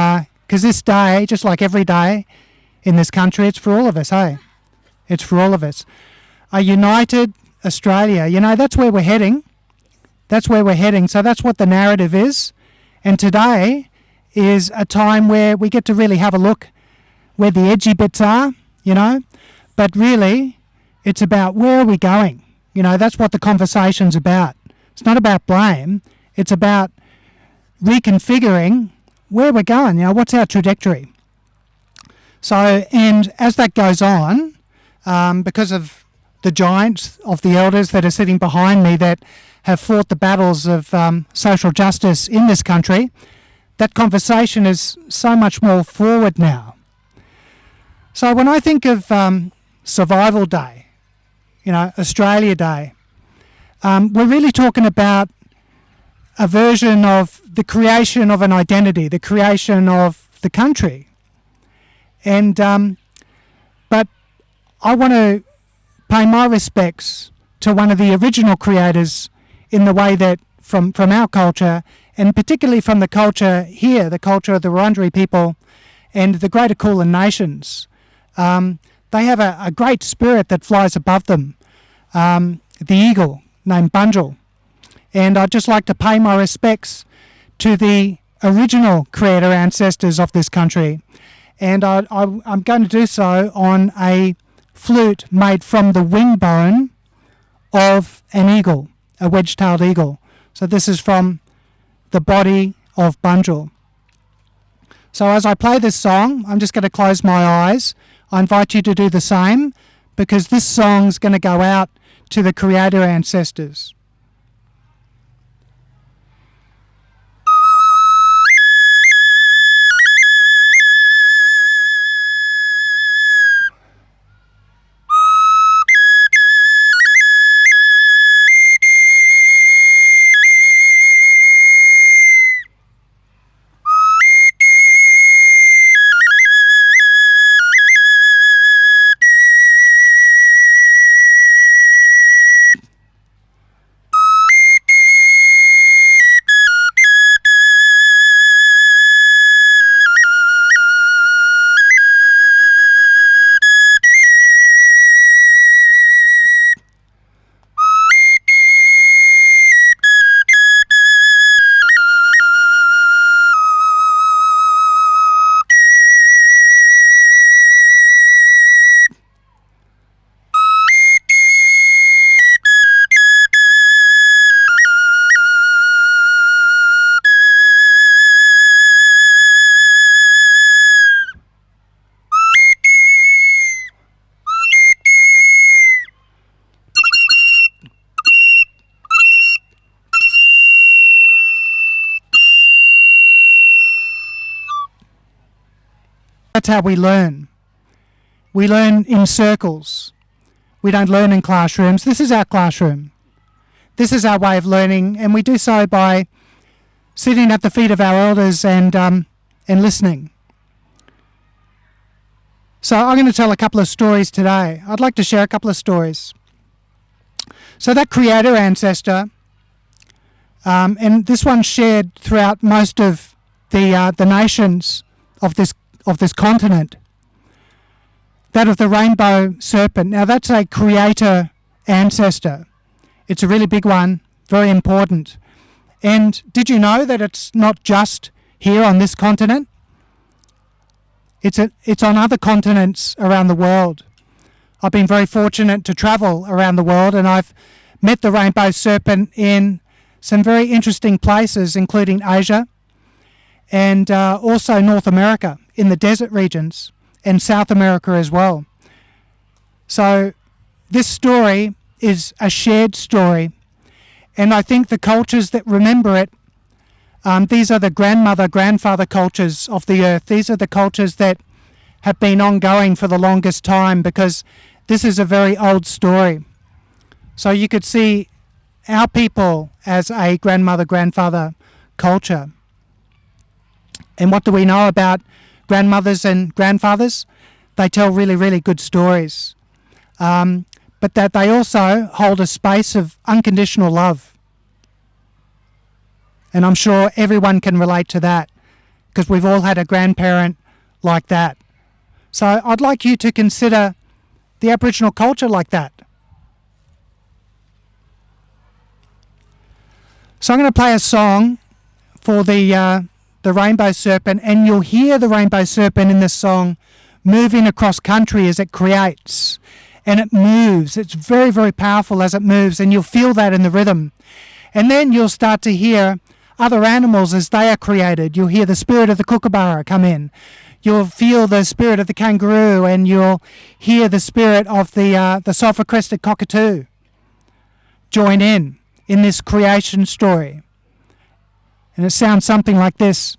because this day, just like every day in this country, it's for all of us, hey? It's for all of us. A united Australia, you know, that's where we're heading. That's where we're heading. So that's what the narrative is. And today is a time where we get to really have a look where the edgy bits are, you know, but really it's about where are we going? You know, that's what the conversation's about. It's not about blame. It's about reconfiguring where we're going, you know, what's our trajectory. So, and as that goes on, because of the giants of the elders that are sitting behind me that have fought the battles of social justice in this country, that conversation is so much more forward now. So when I think of Survival Day, you know, Australia Day, we're really talking about a version of the creation of an identity, the creation of the country. And but I want to pay my respects to one of the original creators in the way that from our culture, and particularly from the culture here, the culture of the Wurundjeri people and the greater Kulin nations. They have a great spirit that flies above them, the eagle named Bunjil. And I'd just like to pay my respects to the original creator ancestors of this country. And I'm going to do so on a flute made from the wing bone of an eagle, a wedge-tailed eagle. So this is from the body of Bunjil. So as I play this song, I'm just going to close my eyes. I invite you to do the same, because this song's going to go out to the creator ancestors. That's how we learn. We learn in circles. We don't learn in classrooms. This is our classroom. This is our way of learning, and we do so by sitting at the feet of our elders and listening. So I'm going to tell a couple of stories today. I'd like to share a couple of stories. So that creator ancestor, and this one's shared throughout most of the nations of this continent, that of the rainbow serpent. Now that's a creator ancestor. It's a really big one, very important. And did you know that it's not just here on this continent? It's on other continents around the world. I've been very fortunate to travel around the world, and I've met the rainbow serpent in some very interesting places, including Asia and also North America, in the desert regions, and South America as well. So this story is a shared story, and I think the cultures that remember it, these are the grandmother, grandfather cultures of the earth. These are the cultures that have been ongoing for the longest time, because this is a very old story. So you could see our people as a grandmother, grandfather culture. And what do we know about grandmothers and grandfathers? They tell really, really good stories. but that they also hold a space of unconditional love. And I'm sure everyone can relate to that, because we've all had a grandparent like that. So I'd like you to consider the Aboriginal culture like that. So I'm going to play a song for the rainbow serpent, and you'll hear the rainbow serpent in this song moving across country as it creates. And it moves. It's very, very powerful as it moves, and you'll feel that in the rhythm. And then you'll start to hear other animals as they are created. You'll hear the spirit of the kookaburra come in. You'll feel the spirit of the kangaroo, and you'll hear the spirit of the sulphur-crested cockatoo join in this creation story. And it sounds something like this.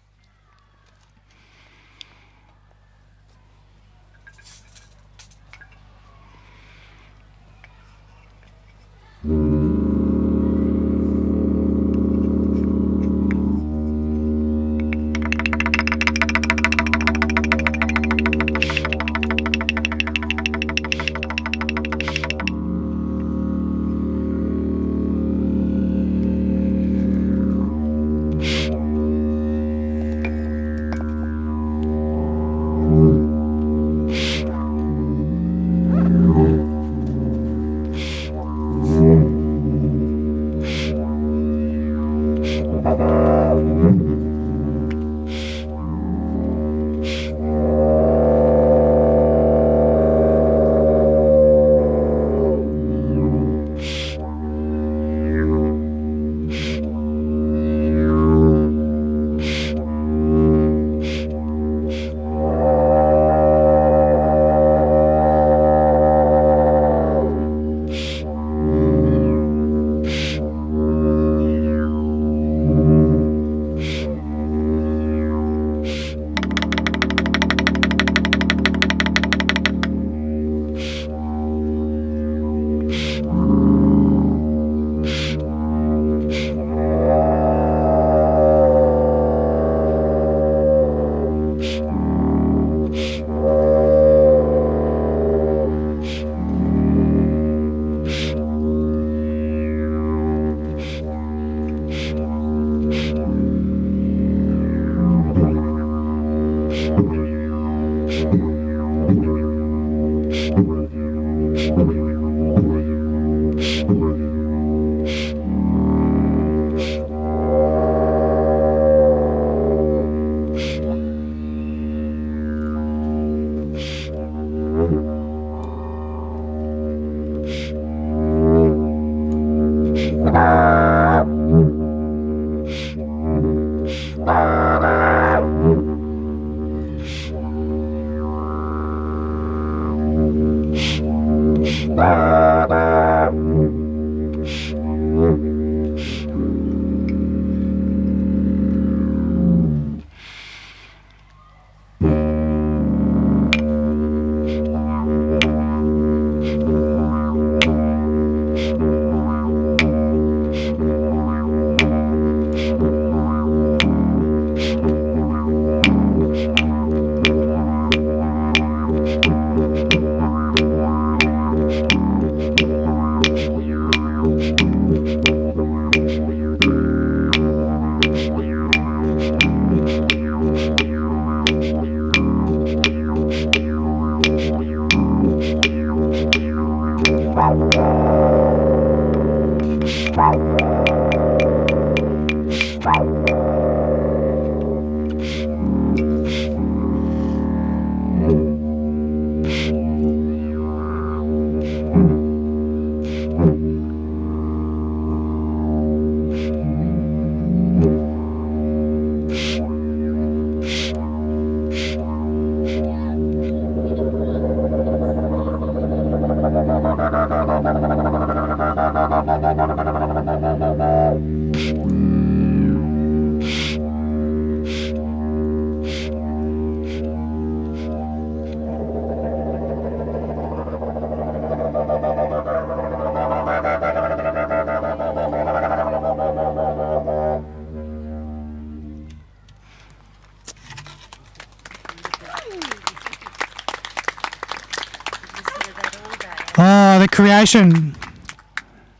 Oh, the creation,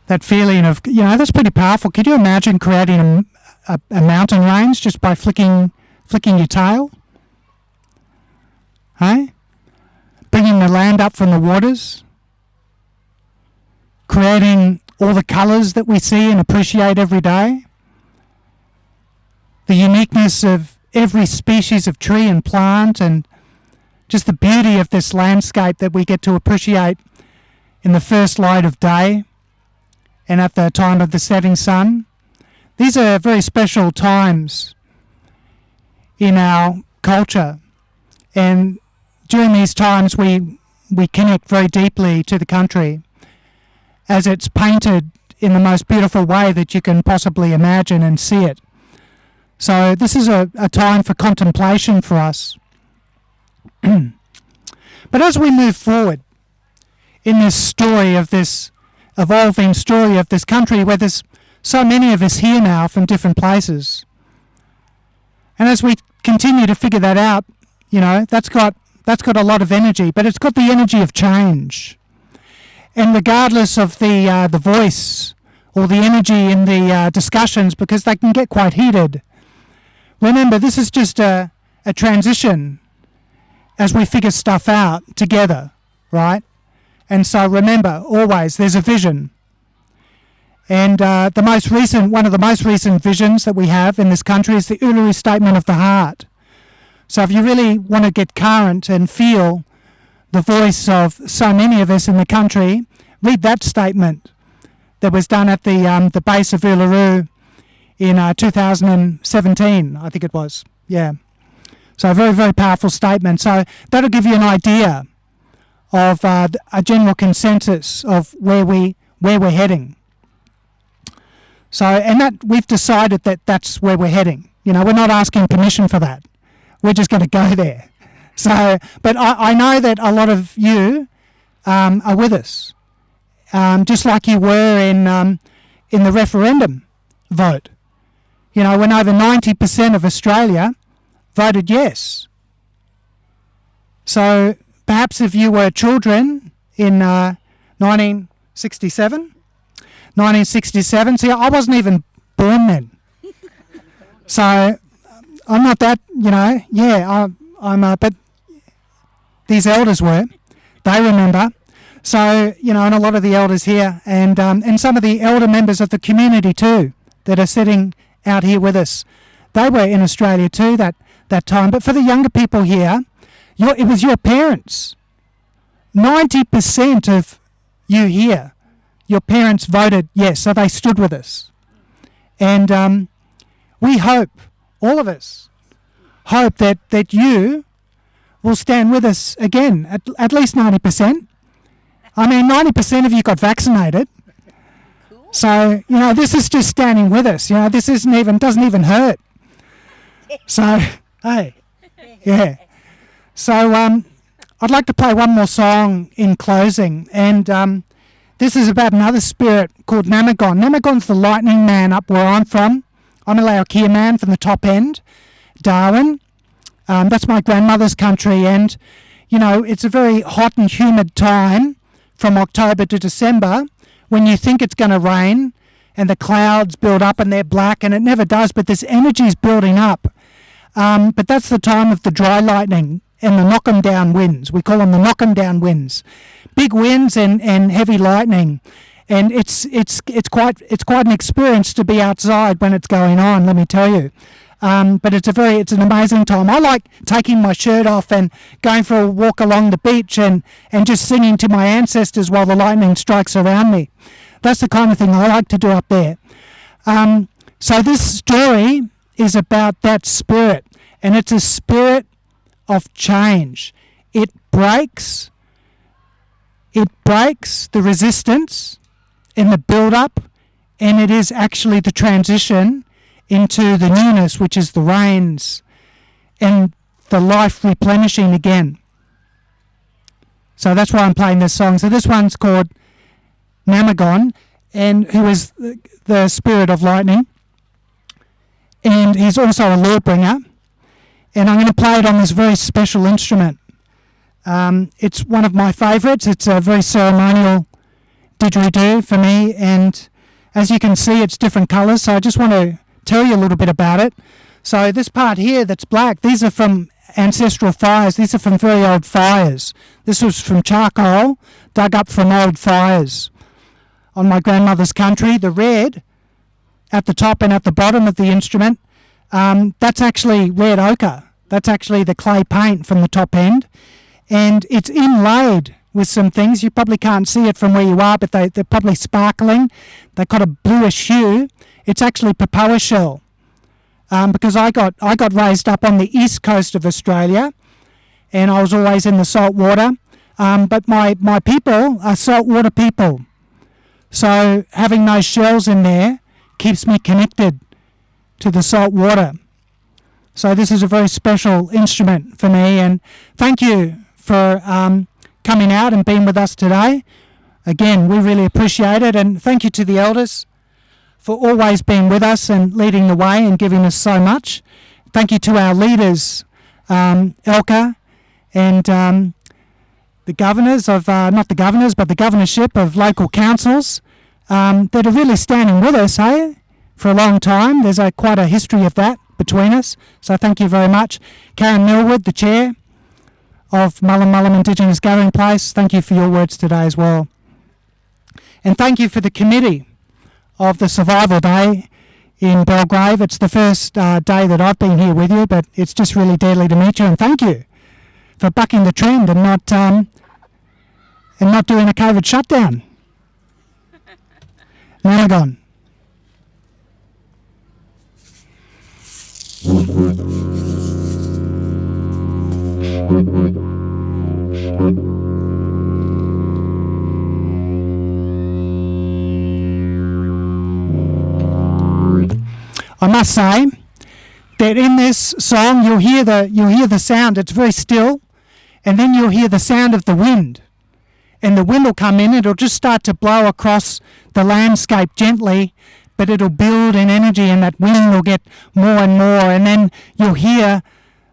that feeling of, that's pretty powerful. Could you imagine creating a mountain range just by flicking your tail? Hey? Bringing the land up from the waters? Creating all the colours that we see and appreciate every day? The uniqueness of every species of tree and plant, and just the beauty of this landscape that we get to appreciate in the first light of day and at the time of the setting sun. These are very special times in our culture, and during these times we connect very deeply to the country as it's painted in the most beautiful way that you can possibly imagine and see it. So this is a time for contemplation for us. But as we move forward in this story of this evolving story of this country, where there's so many of us here now from different places, and as we continue to figure that out, that's got a lot of energy, but it's got the energy of change. And regardless of the voice or the energy in the discussions, because they can get quite heated, remember, this is just a transition as we figure stuff out together, right? And so remember, always, there's a vision. And one of the most recent visions that we have in this country is the Uluru Statement of the Heart. So if you really want to get current and feel the voice of so many of us in the country, read that statement that was done at the base of Uluru in 2017, I think it was. Yeah. So a very, very powerful statement. So that'll give you an idea of a general consensus of where we're heading. So, and that we've decided that that's where we're heading. We're not asking permission for that. We're just going to go there. So, but I know that a lot of you are with us, just like you were in the referendum vote. When over 90% of Australia voted yes. So perhaps if you were children in 1967, see, I wasn't even born then. So I'm not that, but these elders were. They remember. So, and a lot of the elders here, and some of the elder members of the community too, that are sitting out here with us, they were in Australia too that time. But for the younger people here, it was your parents. 90% of you here, your parents voted yes, so they stood with us. And we hope, all of us, hope that you will stand with us again, at least 90%. I mean, 90% of you got vaccinated. Cool. So, this is just standing with us. This doesn't even hurt. So, hey, yeah. So, I'd like to play one more song in closing, and this is about another spirit called Namagon. Namagon's the lightning man up where I'm from. I'm a Laokia man from the top end, Darwin. That's my grandmother's country, and it's a very hot and humid time from October to December when you think it's going to rain and the clouds build up and they're black, and it never does, but this energy is building up. But that's the time of the dry lightning and the knock 'em down winds. We call them the knock 'em down winds. Big winds and heavy lightning. And it's quite an experience to be outside when it's going on, let me tell you. But it's an amazing time. I like taking my shirt off and going for a walk along the beach and just singing to my ancestors while the lightning strikes around me. That's the kind of thing I like to do up there. So this story is about that spirit, and it's a spirit of change. It breaks the resistance in the build-up, and it is actually the transition into the newness, which is the rains and the life replenishing again. So that's why I'm playing this song. So this one's called Namagon, and who is the spirit of lightning, and he's also a lore bringer, and I'm going to play it on this very special instrument. It's one of my favourites. It's a very ceremonial didgeridoo for me, and as you can see, it's different colours, so I just want to tell you a little bit about it. So this part here that's black, these are from ancestral fires. These are from very old fires. This was from charcoal dug up from old fires on my grandmother's country. The red at the top and at the bottom of the instrument, that's actually red ochre. That's actually the clay paint from the top end, and it's inlaid with some things. You probably can't see it from where you are, but they're probably sparkling. They've got a bluish hue. It's actually papoa shell, because I got raised up on the east coast of Australia, and I was always in the salt water. But my people are saltwater people, so having those shells in there keeps me connected to the salt water. So this is a very special instrument for me, and thank you for coming out and being with us today. Again, we really appreciate it, and thank you to the elders for always being with us and leading the way and giving us so much. Thank you to our leaders, Elka, and the governors of, not the governors, but the governorship of local councils that are really standing with us, hey, for a long time. There's quite a history of that between us, so thank you very much. Karen Millwood, the chair of Mullen Mullen Indigenous Gathering Place, thank you for your words today as well. And thank you for the committee of the Survival Day in Belgrave. It's the first day that I've been here with you, but it's just really deadly to meet you, and thank you for bucking the trend and not doing a COVID shutdown. Nanagon. I must say that in this song you'll hear the sound. It's very still, and then you'll hear the sound of the wind, and the wind will come in. It'll just start to blow across the landscape gently, but it'll build in energy, and that wind will get more and more, and then you'll hear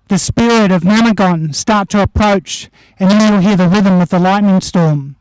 the spirit of Nanagon start to approach, and then you'll hear the rhythm of the lightning storm.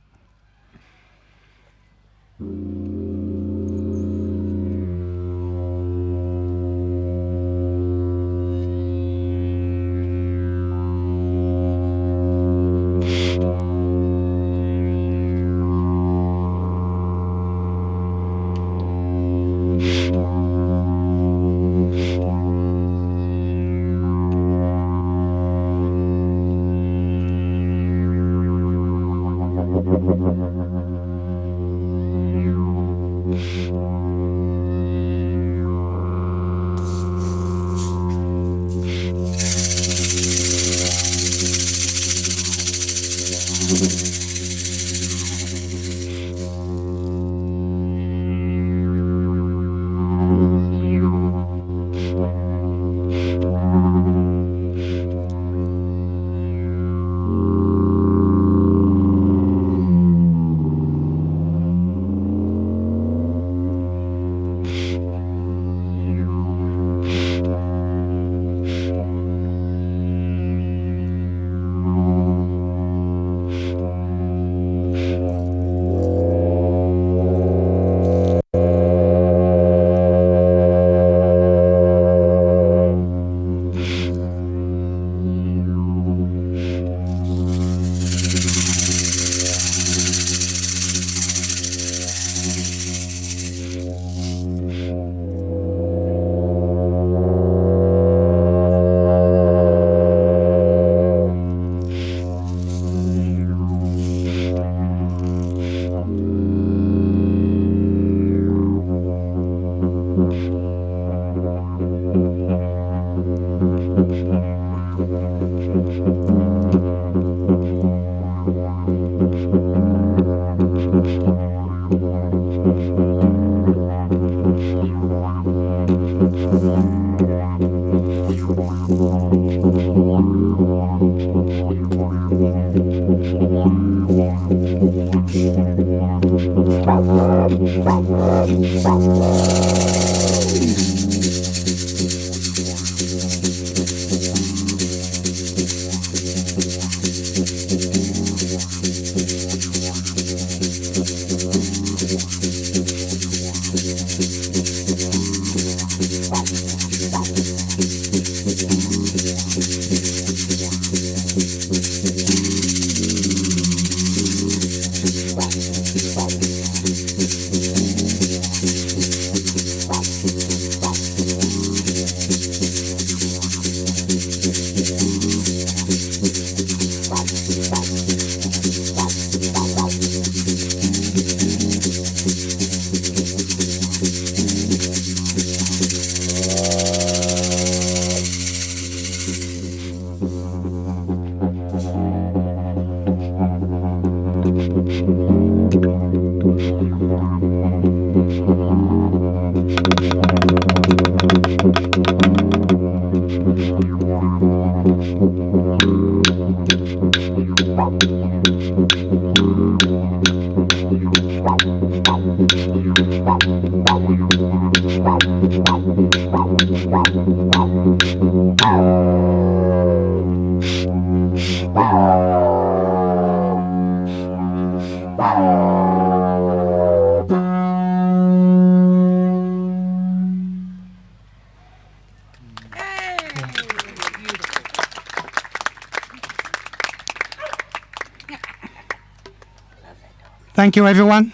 Thank you, everyone.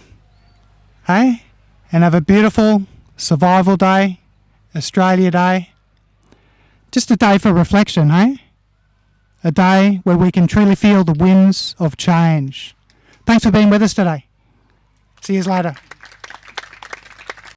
Hey, and have a beautiful Survival Day, Australia Day. Just a day for reflection, hey? A day where we can truly feel the winds of change. Thanks for being with us today. See you later.